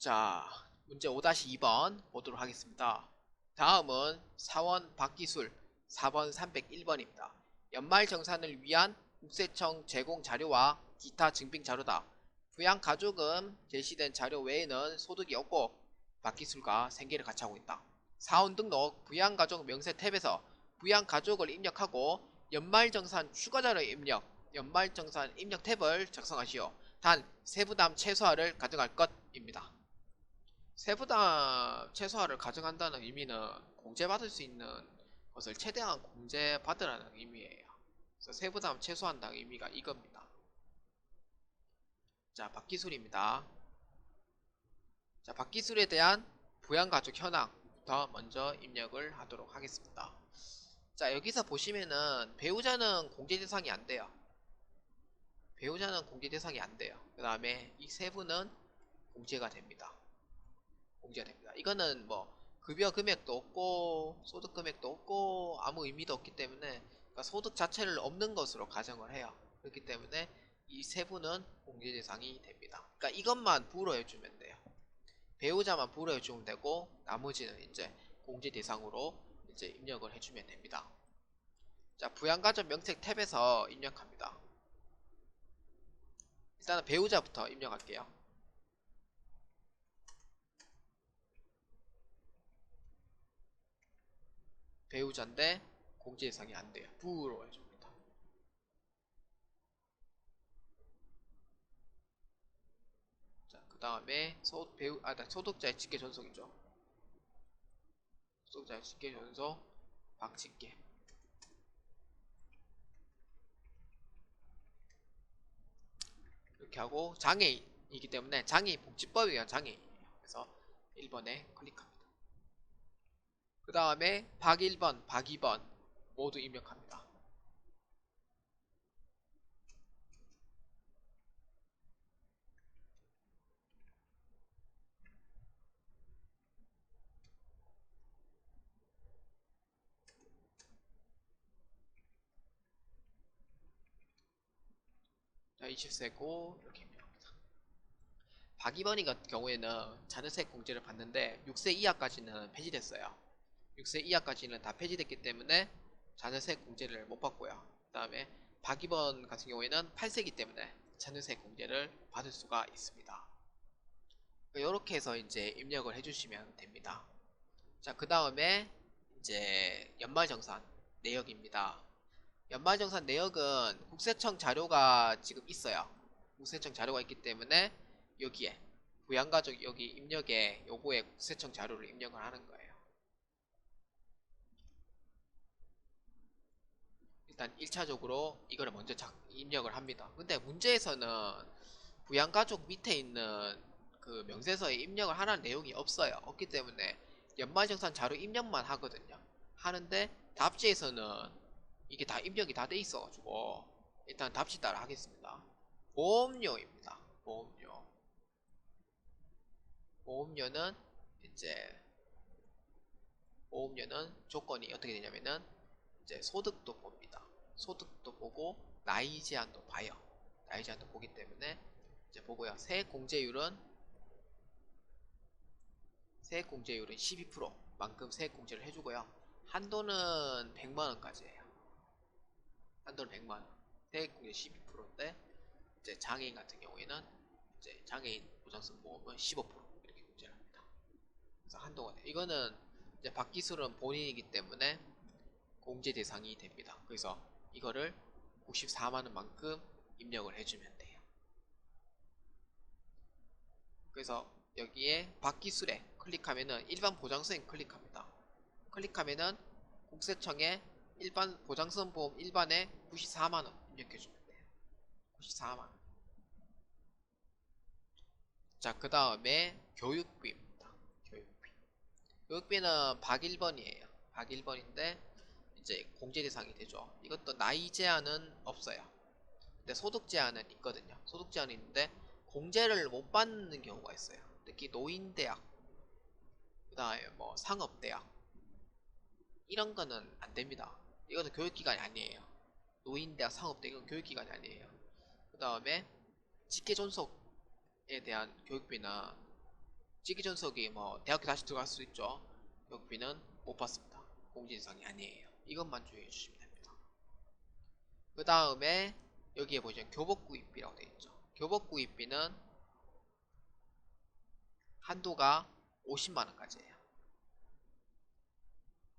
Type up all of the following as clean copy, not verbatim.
자, 문제 5-2번 보도록 하겠습니다. 다음은 사원 박기술 4번 301번입니다. 연말정산을 위한 국세청 제공 자료와 기타 증빙 자료다. 부양가족은 제시된 자료 외에는 소득이 없고 박기술과 생계를 같이 하고 있다. 사원 등록 부양가족 명세 탭에서 부양가족을 입력하고 연말정산 추가자료 입력, 연말정산 입력 탭을 작성하시오. 단 세부담 최소화를 가정할 것입니다. 세부담 최소화를 가정한다는 의미는 공제받을 수 있는 것을 최대한 공제받으라는 의미예요. 그래서 세부담 최소화한다는 의미가 이겁니다. 자, 박기술입니다. 자, 박기술에 대한 부양가족 현황부터 먼저 입력을 하도록 하겠습니다. 자, 여기서 보시면은 배우자는 공제 대상이 안 돼요. 배우자는 공제 대상이 안 돼요. 그 다음에 이 세부는 공제가 됩니다. 공제가 됩니다. 이거는 뭐 급여 금액도 없고 소득 금액도 없고 아무 의미도 없기 때문에, 그러니까 소득 자체를 없는 것으로 가정을 해요. 그렇기 때문에 이 세부는 공제 대상이 됩니다. 그러니까 이것만 불허해주면 돼요. 배우자만 불허해주면 되고 나머지는 이제 공제 대상으로 이제 입력을 해주면 됩니다. 자, 부양가족 명책 탭에서 입력합니다. 일단은 배우자부터 입력할게요. 배우자인데 공제 대상이 안 돼요. 불허해줍니다. 자, 그 다음에 소득자의 직계 전속이죠. 소득자의 직계 전속 박직계. 이렇게 하고 장애인이기 때문에 장애인 복지법에 의한 장애인이에요. 그래서 1번에 클릭합니다. 그 다음에 박 1번, 박 2번 모두 입력합니다. 자, 20세고 이렇게 입력합니다. 박 2번이 같은 경우에는 자녀세 공제를 받는데 6세 이하까지는 폐지됐어요. 6세 이하까지는 다 폐지됐기 때문에 자녀세 공제를 못 받고요. 그 다음에 박 2번 같은 경우에는 8세이기 때문에 자녀세 공제를 받을 수가 있습니다. 이렇게 해서 이제 입력을 해주시면 됩니다. 자, 그 다음에 이제 연말정산 내역입니다. 연말정산 내역은 국세청 자료가 지금 있어요. 국세청 자료가 있기 때문에 여기에 부양가족 여기 입력에 요거에 국세청 자료를 입력을 하는 거예요. 일단 1차적으로 이거를 먼저 입력을 합니다. 근데 문제에서는 부양가족 밑에 있는 그 명세서에 입력을 하라는 내용이 없어요. 없기 때문에 연말정산 자료 입력만 하거든요. 하는데 답지에서는 이게 다 입력이 다 돼 있어가지고 일단 답지 따라 하겠습니다. 보험료입니다. 보험료. 보험료는 이제 보험료는 조건이 어떻게 되냐면은 이제 소득도 봅니다. 소득도 보고 나이 제한도 봐요. 나이 제한도 보기 때문에 이제 보고요. 세액공제율은 12%만큼 세액공제를 해주고요. 한도는 100만원까지예요. 한도는 100만원. 세액공제 12%인데 이제 장애인 같은 경우에는 이제 장애인 보장성 보험은 15% 이렇게 공제를 합니다. 그래서 한도가 돼요. 이거는 이제 박기술은 본인이기 때문에 공제 대상이 됩니다. 그래서 이거를 94만원만큼 입력을 해주면 돼요. 그래서 여기에 박기술에 클릭하면은 일반 보장수행 클릭합니다. 클릭하면은 국세청에 일반 보장성 보험 일반에 94만원 입력해주면 돼요. 94만원. 자, 그 다음에 교육비입니다. 교육비. 교육비는 박 1번이에요. 박 1번인데 이제 공제 대상이 되죠. 이것도 나이 제한은 없어요. 근데 소득 제한은 있거든요. 소득 제한이 있는데 공제를 못 받는 경우가 있어요. 특히 노인대학, 그 다음에 뭐 상업대학 이런 거는 안 됩니다. 이것도 교육기관이 아니에요. 노인대학, 상업대학 이건 교육기관이 아니에요. 그 다음에 직계존속에 대한 교육비는 직위전속이 뭐 대학교 다시 들어갈 수 있죠. 교육비는 못 받습니다. 공제대상이 아니에요. 이것만 주의해 주시면 됩니다. 그 다음에 여기에 보시면 교복구입비라고 되어 있죠. 교복구입비는 한도가 50만원까지예요.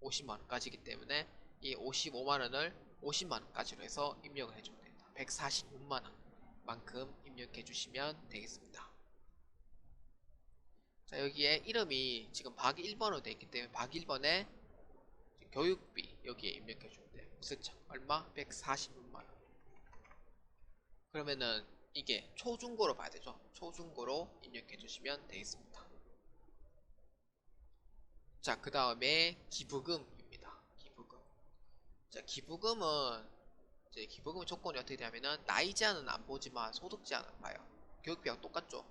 50만원까지이기 때문에 이 55만원을 50만원까지로 해서 입력을 해주면 됩니다. 146만원 만큼 입력해 주시면 되겠습니다. 자, 여기에 이름이 지금 박 1번으로 되어 있기 때문에 박 1번에 교육비 여기에 입력해 주면 돼요. 무세청 얼마? 146만원. 그러면은 이게 초중고로 봐야 되죠. 초중고로 입력해 주시면 되겠습니다. 자, 그 다음에 기부금입니다. 기부금. 자, 기부금의 조건이 어떻게 되냐면은 나이 제한은 안 보지만 소득 제한은 봐요. 교육비랑 똑같죠.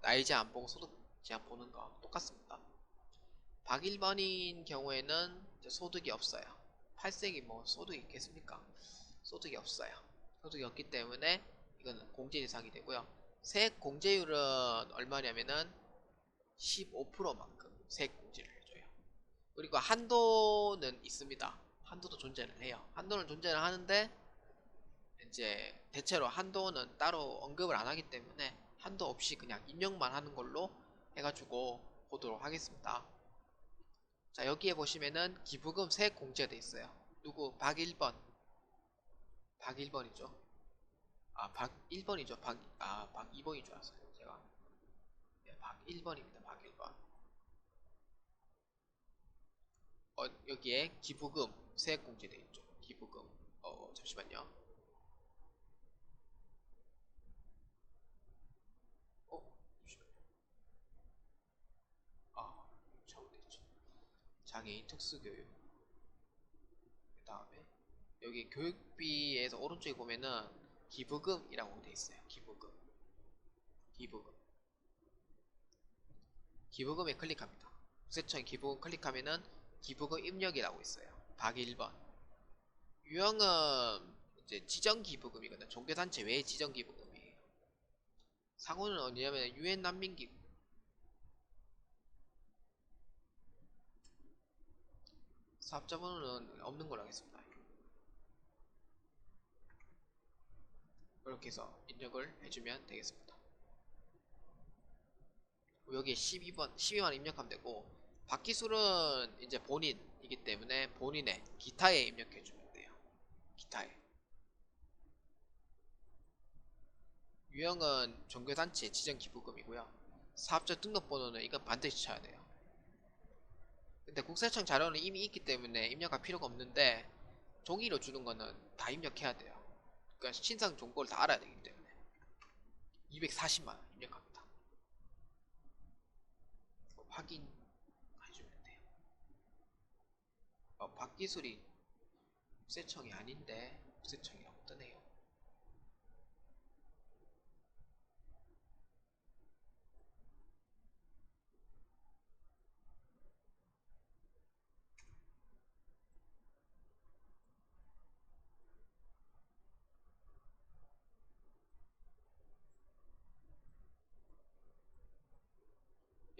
나이 제한 안 보고 소득 제한 보는 거 똑같습니다. 박 1번인 경우에는 소득이 없어요. 8세기 뭐 소득이 있겠습니까? 소득이 없어요. 소득이 없기 때문에 이거는 공제 대상이 되고요. 세액 공제율은 얼마냐면은 15%만큼 세액 공제를 해줘요. 그리고 한도는 있습니다. 한도도 존재를 해요. 한도는 존재를 하는데 이제 대체로 한도는 따로 언급을 안 하기 때문에 한도 없이 그냥 입력만 하는 걸로 해가지고 보도록 하겠습니다. 자, 여기에 보시면은 기부금 세액 공제가 돼 있어요. 누구? 박 1번. 박 1번이죠. 박 1번이죠. 박 2번인 줄 알았어요. 제가. 네, 박 1번입니다. 박 1번. 여기에 기부금 세액 공제 돼 있죠. 기부금. 잠시만요. 잠시만요. 잘못됐죠. 장애인 특수교육. 그 다음에 여기 교육비에서 오른쪽에 보면은 기부금이라고 돼 있어요. 기부금. 기부금. 기부금에 클릭합니다. 국세청 기부금 클릭하면은 기부금 입력이라고 있어요. 박 1번. 유형은 이제 지정 기부금이거든요. 종교단체 외의 지정 기부금이에요. 상호는 어디냐면 유엔 난민 기부. 사업자 번호는 없는 걸로 하겠습니다. 이렇게 해서 입력을 해주면 되겠습니다. 여기에 12만 입력하면 되고, 박기술은 이제 본인이기 때문에 본인의 기타에 입력해주면 돼요. 기타에. 유형은 종교단체 지정기부금이고요. 사업자 등록번호는 이건 반드시 쳐야 돼요. 근데 국세청 자료는 이미 있기 때문에 입력할 필요가 없는데 종이로 주는 거는 다 입력해야 돼요. 그러니까 신상 정보를 다 알아야 되기 때문에 240만원 입력합니다. 확인해주면 돼요. 박기술이 국세청이 아닌데 국세청이라고 뜨네요.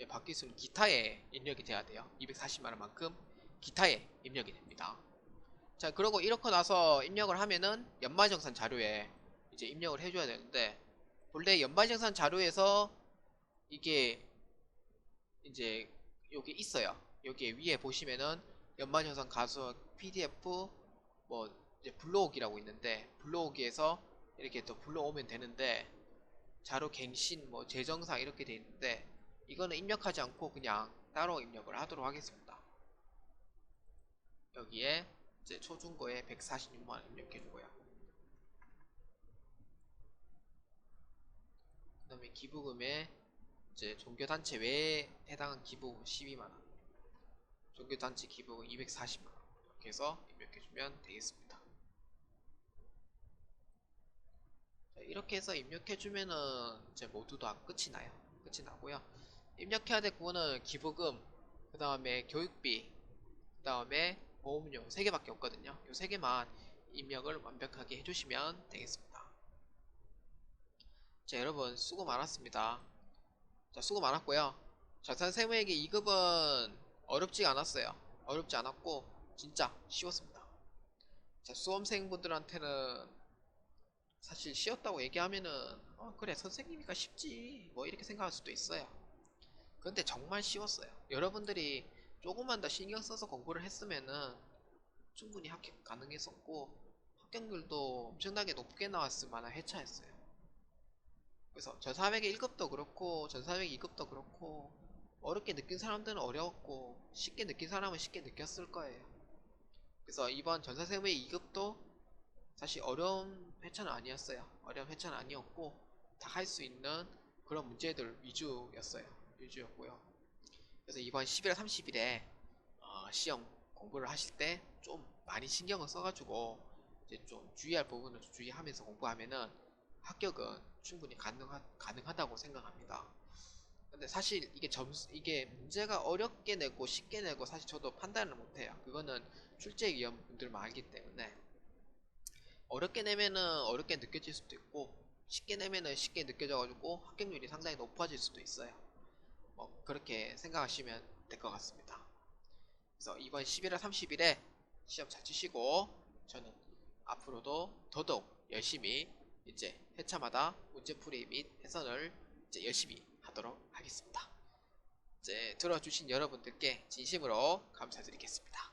박기술은 기타에 입력이 돼야 돼요. 240만원만큼 기타에 입력이 됩니다. 자, 그리고 이렇게 나서 입력을 하면은 연말정산 자료에 이제 입력을 해줘야 되는데, 본래 연말정산 자료에서 이게 이제 여기 있어요. 여기 위에 보시면은 연말정산 가수 PDF 뭐 이제 불러오기라고 있는데, 불러오기에서 이렇게 또 불러오면 되는데, 자료 갱신 뭐 재정상 이렇게 돼 있는데, 이거는 입력하지 않고 그냥 따로 입력을 하도록 하겠습니다. 여기에 이제 초중고에 146만원 입력해주고요. 그 다음에 기부금에 이제 종교단체 외에 해당한 기부금 12만원, 종교단체 기부금 240만원 이렇게 해서 입력해주면 되겠습니다. 자, 이렇게 해서 입력해주면은 이제 모두 다 끝이 나요. 끝이 나고요. 입력해야 될 부분은 기부금, 그 다음에 교육비, 그 다음에 보험료 3개밖에 없거든요. 이 3개만 입력을 완벽하게 해주시면 되겠습니다. 자, 여러분 수고 많았습니다. 자, 수고 많았고요. 자산세무회계 2급은 어렵지 않았어요. 어렵지 않았고 진짜 쉬웠습니다. 자, 수험생분들한테는 사실 쉬웠다고 얘기하면은 그래 선생님이니까 쉽지 뭐 이렇게 생각할 수도 있어요. 근데 정말 쉬웠어요. 여러분들이 조금만 더 신경 써서 공부를 했으면은 충분히 합격 가능했었고 합격률도 엄청나게 높게 나왔을 만한 회차였어요. 그래서 전사회계 1급도 그렇고 전사회계 2급도 그렇고 어렵게 느낀 사람들은 어려웠고 쉽게 느낀 사람은 쉽게 느꼈을 거예요. 그래서 이번 전사세무의 2급도 사실 어려운 회차는 아니었어요. 어려운 회차는 아니었고 다 할 수 있는 그런 문제들 위주였고요. 그래서 이번 11월 30일에 시험 공부를 하실 때 좀 많이 신경을 써가지고 이제 좀 주의할 부분을 좀 주의하면서 공부하면은 합격은 충분히 가능하다고 생각합니다. 근데 사실 이게 문제가 어렵게 내고 쉽게 내고 사실 저도 판단을 못해요. 그거는 출제위원분들만 알기 때문에 어렵게 내면은 어렵게 느껴질 수도 있고 쉽게 내면은 쉽게 느껴져가지고 합격률이 상당히 높아질 수도 있어요. 뭐 그렇게 생각하시면 될 것 같습니다. 그래서 이번 11월 30일에 시험 잘 치시고 저는 앞으로도 더더욱 열심히 이제 회차마다 문제풀이 및 해설을 이제 열심히 하도록 하겠습니다. 이제 들어주신 여러분들께 진심으로 감사드리겠습니다.